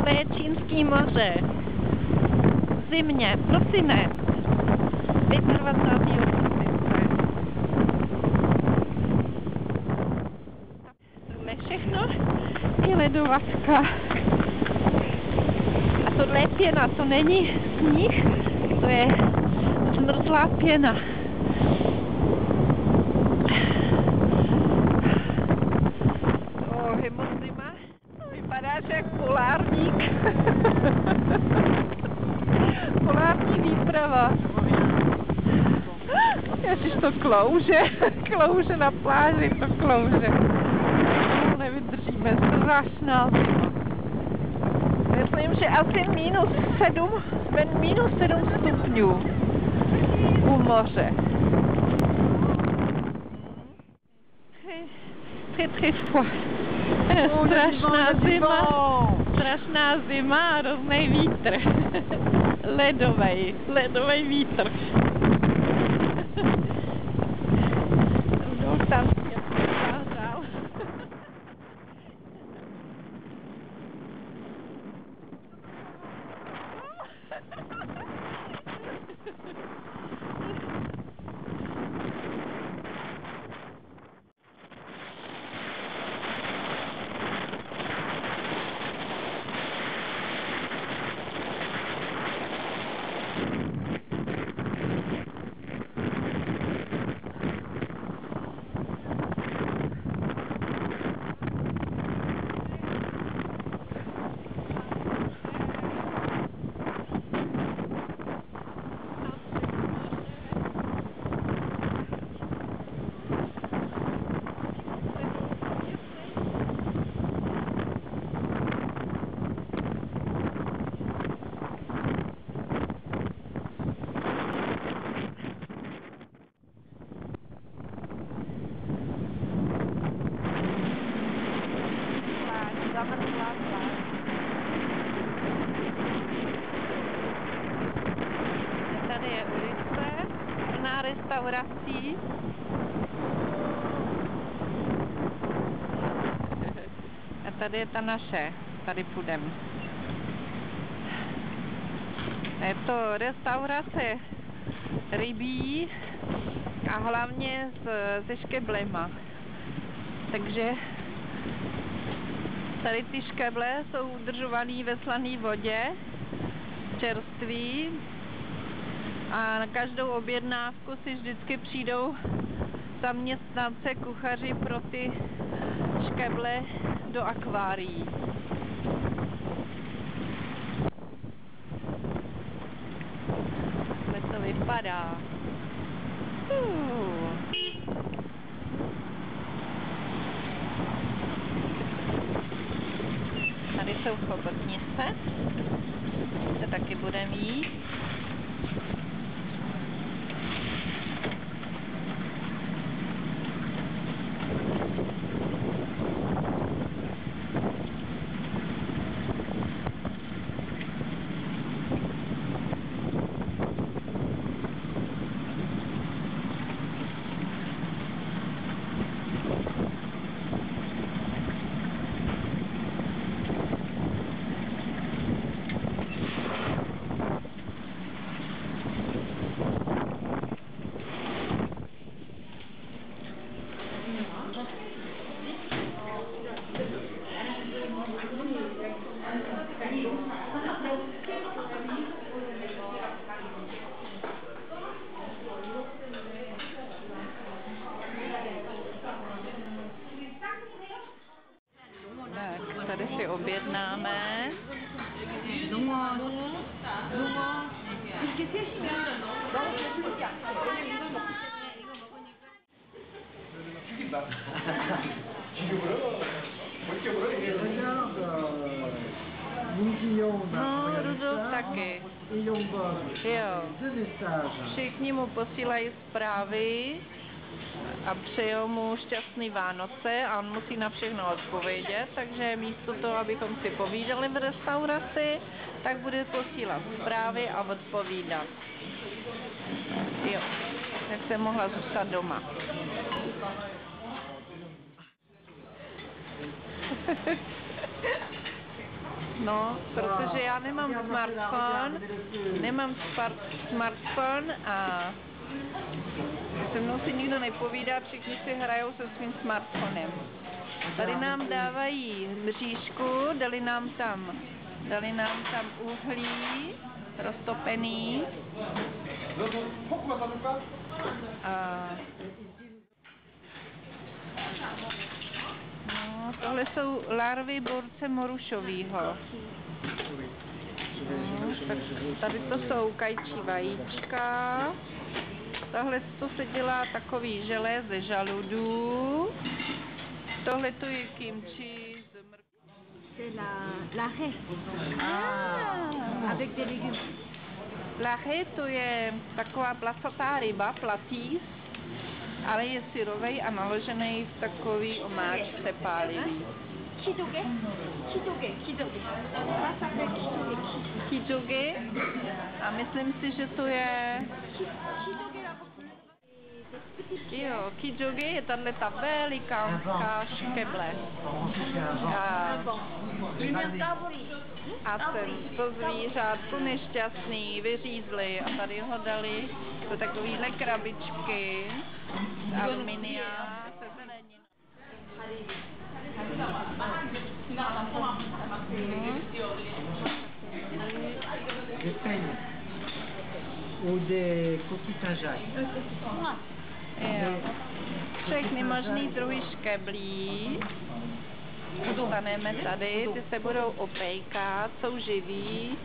tohle je Čínský moře. V zimě, prosinec. 25. prosince. Tohle všechno je ledovačka. A tohle je pěna, to není sníh, to je zmrzlá pěna. Je moc zima. Vypadáš jak polárník. Polární výprava. Ježiš, to klouže. Klouže na pláži, to klouže. Nevydržíme, strašná zima. Myslím, že asi -7 stupňů u moře. Strašná zima a hrozný vítr. Ledovej vítr. Rudolf tam mě pořádal. Tady je ulice, plná restaurací. A tady je ta naše, tady půjdeme. Je to restaurace rybí a hlavně se škeblema. Takže tady ty škeble jsou udržované ve slané vodě, čerství. A na každou objednávku si vždycky přijdou zaměstnance, kuchaři pro ty škeble do akvárií. Takhle to vypadá. Tady jsou chobotnice, to taky bude mít. Tak, tady si objednáme. No, Rudolf taky. Jo. Všichni mu posílají zprávy a přejou mu šťastný Vánoce a on musí na všechno odpovědět, takže místo toho, abychom si povídali v restauraci, tak bude posílat zprávy a odpovídat. Jo, tak jsem mohla zůstat doma. No, protože já nemám smartphone a se mnou si nikdo nepovídá, všichni si hrajou se svým smartphonem. Tady nám dávají mřížku, dali nám tam uhlí roztopený. No, tohle jsou larvy borce morušovýho. Tak tady to jsou kajčí vajíčka. Tohle to se dělá takový želé ze žaludů. Tohle to je kimchi z mrkví. C'est la raie. Avec des légumes. La raie to je taková placatá ryba, platýs, ale je syrovej a naložený v takový omáčce pálivý. Kitoge. Ça s'appelle kitoge. Kitoge. A myslím si, že to je... Jo, kitoge je tato velikánská škeble. A to zvířátko nešťastný vyřízli a tady ho dali do takovýhle krabičky z aluminia se zeleninou. Ou des coquilles Saint-Jacques. Jo. Všechny možný druhy škeblí dostaneme tady, ty se budou opékat, jsou živí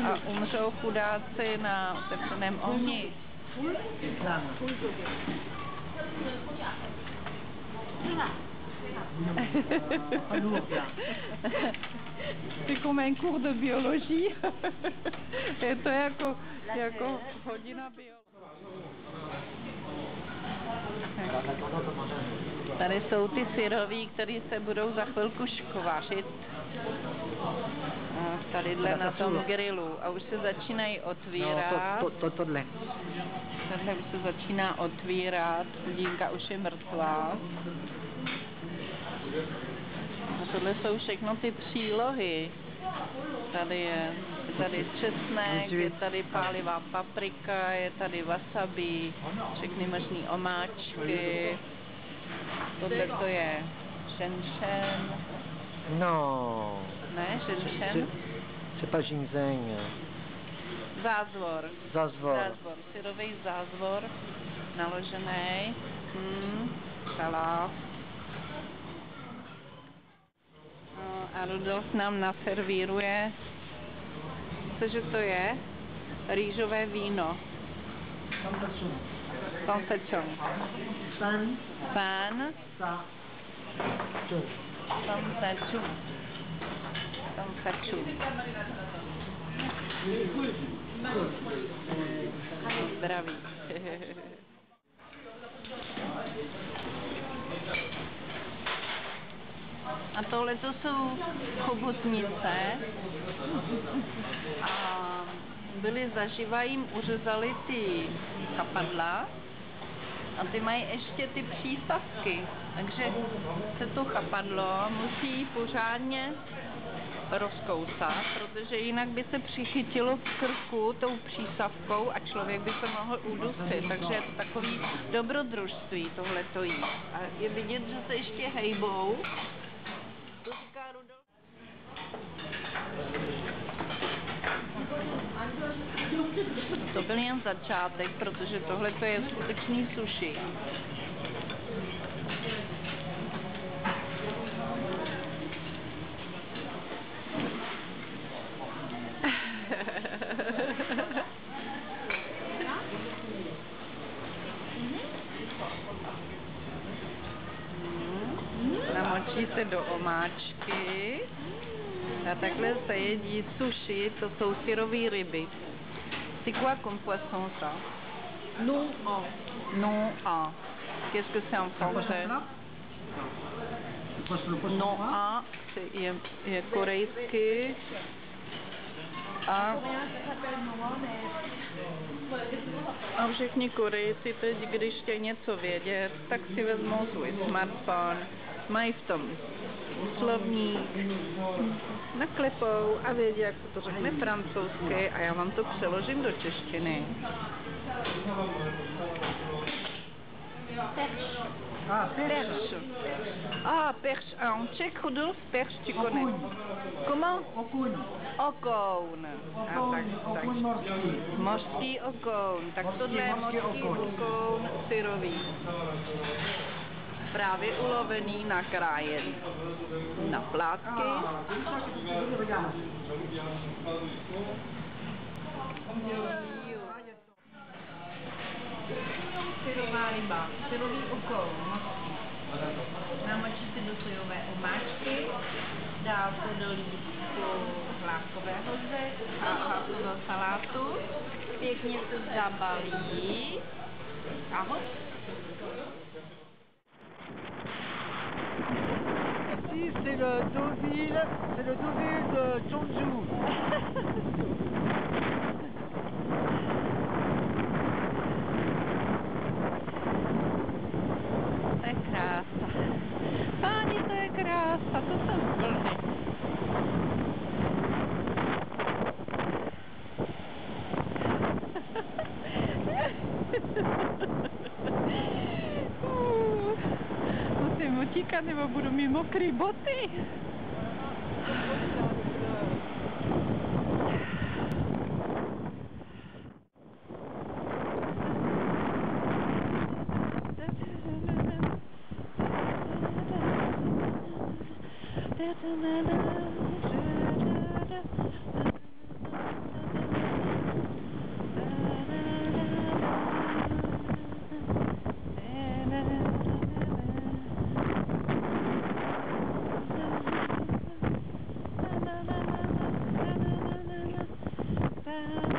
a umřou chudáci na otevřeném ohni. C'est comme un cours de biologie. Je to jako hodina biologie. Tady jsou ty syroví, které se budou za chvilku škvařit. Tadyhle na tom grilu. A už se začínají otvírat. No, tohle. Tohle už se začíná otvírat. Chudinka už je mrtvá. A tohle jsou všechno ty přílohy. Tady je česnek, je tady pálivá paprika, je tady wasabi, všechny možný omáčky. Tohle to je šenšen. No. Ne, šenšen? C'est pas ginseng. Zázvor. Zázvor. Syrový zázvor, naložený. Salát. No, a Rudolf nám naservíruje, cože to je? Rýžové víno. Sansechong. Sansechong. Zdraví. A tohle to jsou chobotnice a byli zaživa, jim uřezali ty chapadla a ty mají ještě ty přísavky, takže se to chapadlo musí pořádně rozkousat, protože jinak by se přichytilo k krku tou přísavkou a člověk by se mohl udusit, takže je to takový dobrodružství tohleto jí. A je vidět, že se ještě hejbou. To říká Rudolf. To byl jen začátek, protože tohle je skutečný sushi. Namočí se do omáčky a takhle se jedí sushi, to jsou syrové ryby. C'est quoi comme poisson ça? Non. Qu'est-ce que c'est en français? Non, je korejský. A všichni Korejci teď, když chtějí něco vědět, tak si vezmou svůj smartphone, mají v tom slovník, naklepou a vědí, jak se to řekne francouzsky a já vám to přeložím do češtiny. Ah, Perche. Ah, perche. En tchèque, Rudolf, perche, tu connais. Comment? Okoun. Okoun. Okoun morský. Mořský okoun. Tak tohle je Mořský mořský okoun. okoun syrový. Právě ulovený, nakrájený na plátky. Syrová ryba, syrový okoun, mořský. Namočíte do sojové omáčky, dál to do lístku hlávkového zde a hlávkového salátu. Pěkně se zabalí a hop. Ici, c'est le Deauville de Jeonju. To je krása. Páni, to je krása, to jsem plný. Musím utíkat, nebo budu mít mokrý boty. Bye.